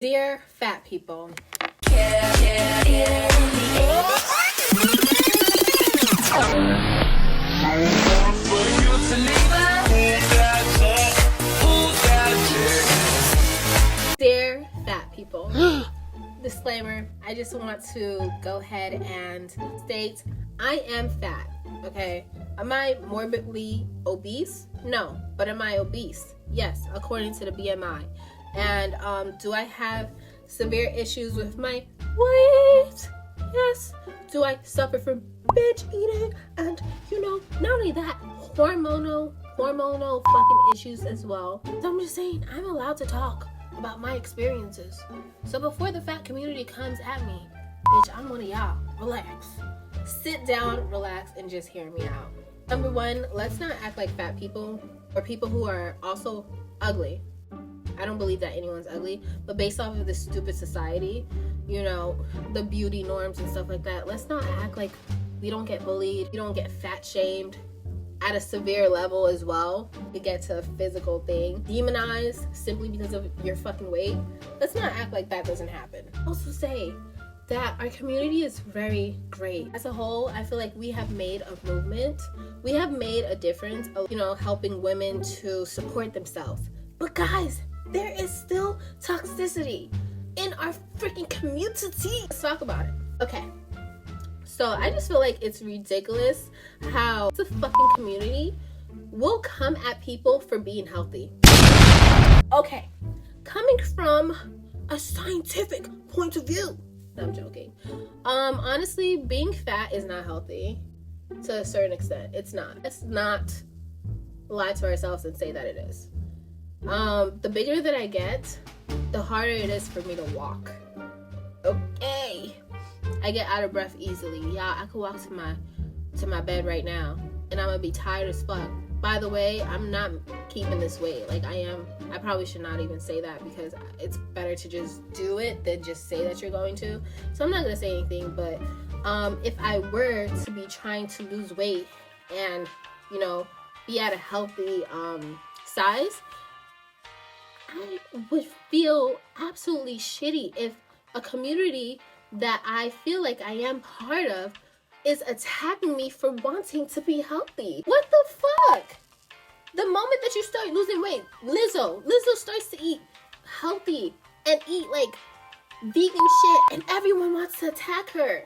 Dear fat people. Dear fat people. Disclaimer, I just want to go ahead and state I am fat, okay? Am I morbidly obese? No. But am I obese? Yes, according to the BMI. And do I have severe issues with my weight? Yes. Do I suffer from binge eating? And not only that, hormonal fucking issues as well. So I'm just saying, I'm allowed to talk about my experiences. So before the fat community comes at me, bitch, I'm one of y'all. Relax. Sit down, relax, and just hear me out. Number one, let's not act like fat people or people who are also ugly. I don't believe that anyone's ugly, but based off of this stupid society, the beauty norms and stuff like that, let's not act like we don't get bullied, we don't get fat shamed at a severe level as well. We get to a physical thing, demonized simply because of your fucking weight. Let's not act like that doesn't happen. Also say that our community is very great. As a whole, I feel like we have made a movement. We have made a difference of, helping women to support themselves. But guys, there is still toxicity in our freaking community. Let's talk about it. Okay. So I just feel like it's ridiculous how the fucking community will come at people for being healthy. Okay. Coming from a scientific point of view. No, I'm joking. Honestly, being fat is not healthy to a certain extent. It's not. Let's not lie to ourselves and say that it is. The bigger that I get, the harder it is for me to walk. Okay. I get out of breath easily. Yeah, I could walk to my bed right now and I'm gonna be tired as fuck. By the way, I'm not keeping this weight like I am. I probably should not even say that because it's better to just do it than just say that you're going to. So I'm not gonna say anything, but if I were to be trying to lose weight and, be at a healthy size, I would feel absolutely shitty if a community that I feel like I am part of is attacking me for wanting to be healthy. What the fuck? The moment that you start losing weight, Lizzo starts to eat healthy and eat like vegan shit, and everyone wants to attack her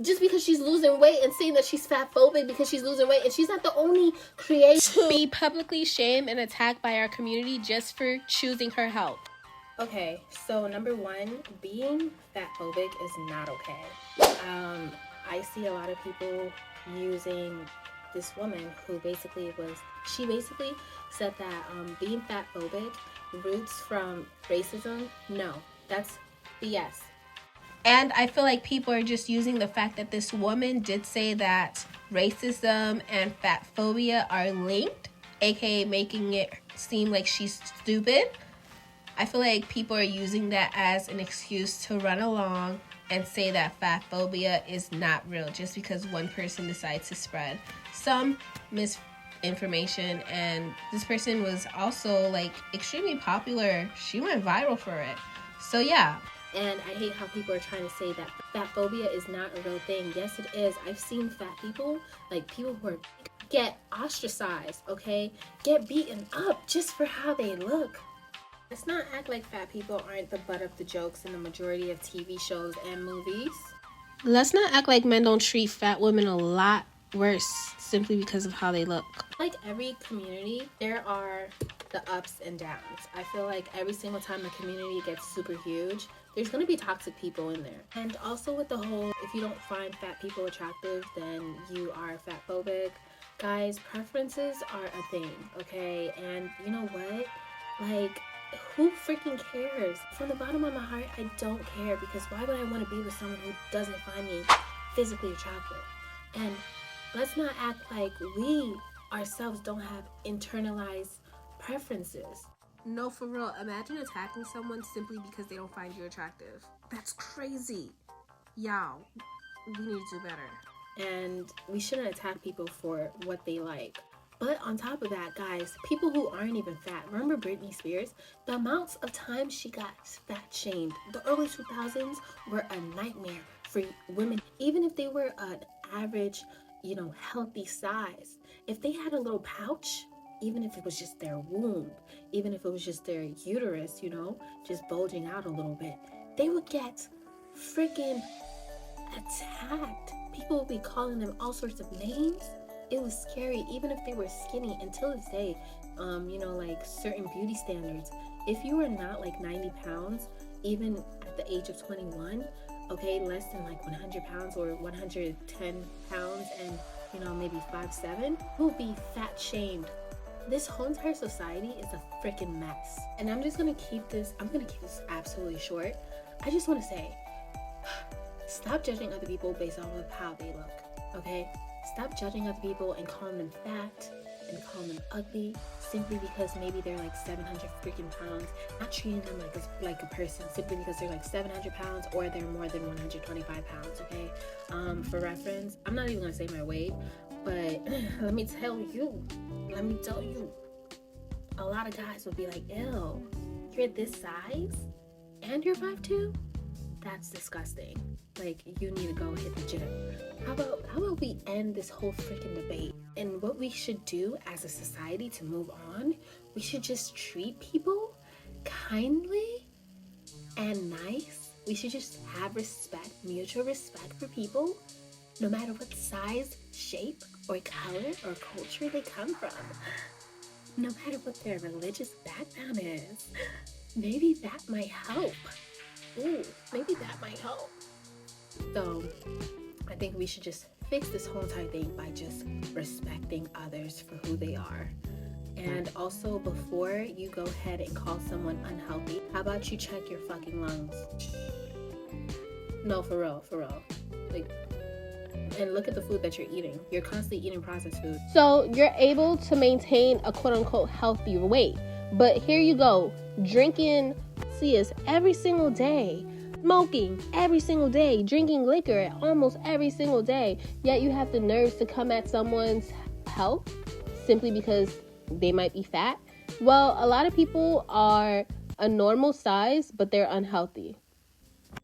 just because she's losing weight and saying that she's fat phobic because she's losing weight, and she's not the only creator to be publicly shamed and attacked by our community just for choosing her health. Okay, so number one, being fat phobic is not okay. I see a lot of people using this woman who basically said that being fat phobic roots from racism. No, that's BS. And I feel like people are just using the fact that this woman did say that racism and fat phobia are linked, aka making it seem like she's stupid. I feel like people are using that as an excuse to run along and say that fat phobia is not real just because one person decides to spread some misinformation. And this person was also extremely popular. She went viral for it. So yeah. And I hate how people are trying to say that fat phobia is not a real thing. Yes, it is. I've seen fat people, people who are get ostracized, okay? Get beaten up just for how they look. Let's not act like fat people aren't the butt of the jokes in the majority of TV shows and movies. Let's not act like men don't treat fat women a lot worse simply because of how they look. Like every community, there are the ups and downs. I feel like every single time a community gets super huge, there's going to be toxic people in there. And also with the whole, if you don't find fat people attractive, then you are fat phobic. Guys, preferences are a thing, okay? And you know what? Who freaking cares? From the bottom of my heart, I don't care, because why would I want to be with someone who doesn't find me physically attractive? And let's not act like we ourselves don't have internalized preferences. No, for real. Imagine attacking someone simply because they don't find you attractive. That's crazy. Y'all, we need to do better. And we shouldn't attack people for what they like. But on top of that, guys, people who aren't even fat, remember Britney Spears? The amounts of times she got fat shamed. The early 2000s were a nightmare for women, even if they were an average, healthy size. If they had a little pouch, even if it was just their womb, even if it was just their uterus, just bulging out a little bit, they would get freaking attacked. People would be calling them all sorts of names. It was scary, even if they were skinny. Until this day, like certain beauty standards, if you were not like 90 pounds, even at the age of 21, okay, less than like 100 pounds or 110 pounds and, maybe 5'7", will be fat shamed. This whole entire society is a freaking mess. And I'm gonna keep this absolutely short. I just want to say, stop judging other people based off of how they look, okay? Stop judging other people and calling them fat and calling them ugly simply because maybe they're like 700 freaking pounds. Not treating them like a person simply because they're like 700 pounds or they're more than 125 pounds, okay? For reference, I'm not even gonna say my weight, but let me tell you, a lot of guys would be like, ew, you're this size and you're 5'2"? That's disgusting. Like, you need to go hit the gym. How about we end this whole freaking debate? And what we should do as a society to move on, we should just treat people kindly and nice. We should just have respect, mutual respect for people, no matter what size, shape, or color or culture they come from. No matter what their religious background is. Maybe that might help. Maybe that might help. So, I think we should just fix this whole entire thing by just respecting others for who they are. And also, before you go ahead and call someone unhealthy, how about you check your fucking lungs? No, for real. Like, and look at the food that you're eating. You're constantly eating processed food. So, you're able to maintain a quote-unquote healthy weight. But here you go, drinking Cias every single day, smoking every single day, drinking liquor almost every single day, yet you have the nerves to come at someone's health simply because they might be fat. Well, a lot of people are a normal size, but they're unhealthy.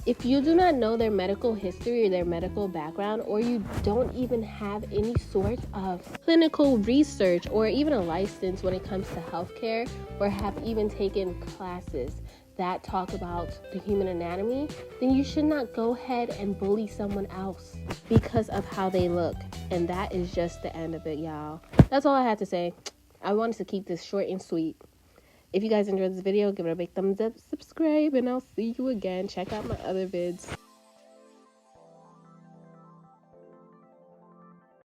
If you do not know their medical history or their medical background, or you don't even have any sort of clinical research or even a license when it comes to healthcare, or have even taken classes that talk about the human anatomy, then you should not go ahead and bully someone else because of how they look. And that is just the end of it, y'all. That's all I had to say. I wanted to keep this short and sweet. If you guys enjoyed this video, give it a big thumbs up, subscribe, and I'll see you again. Check out my other vids.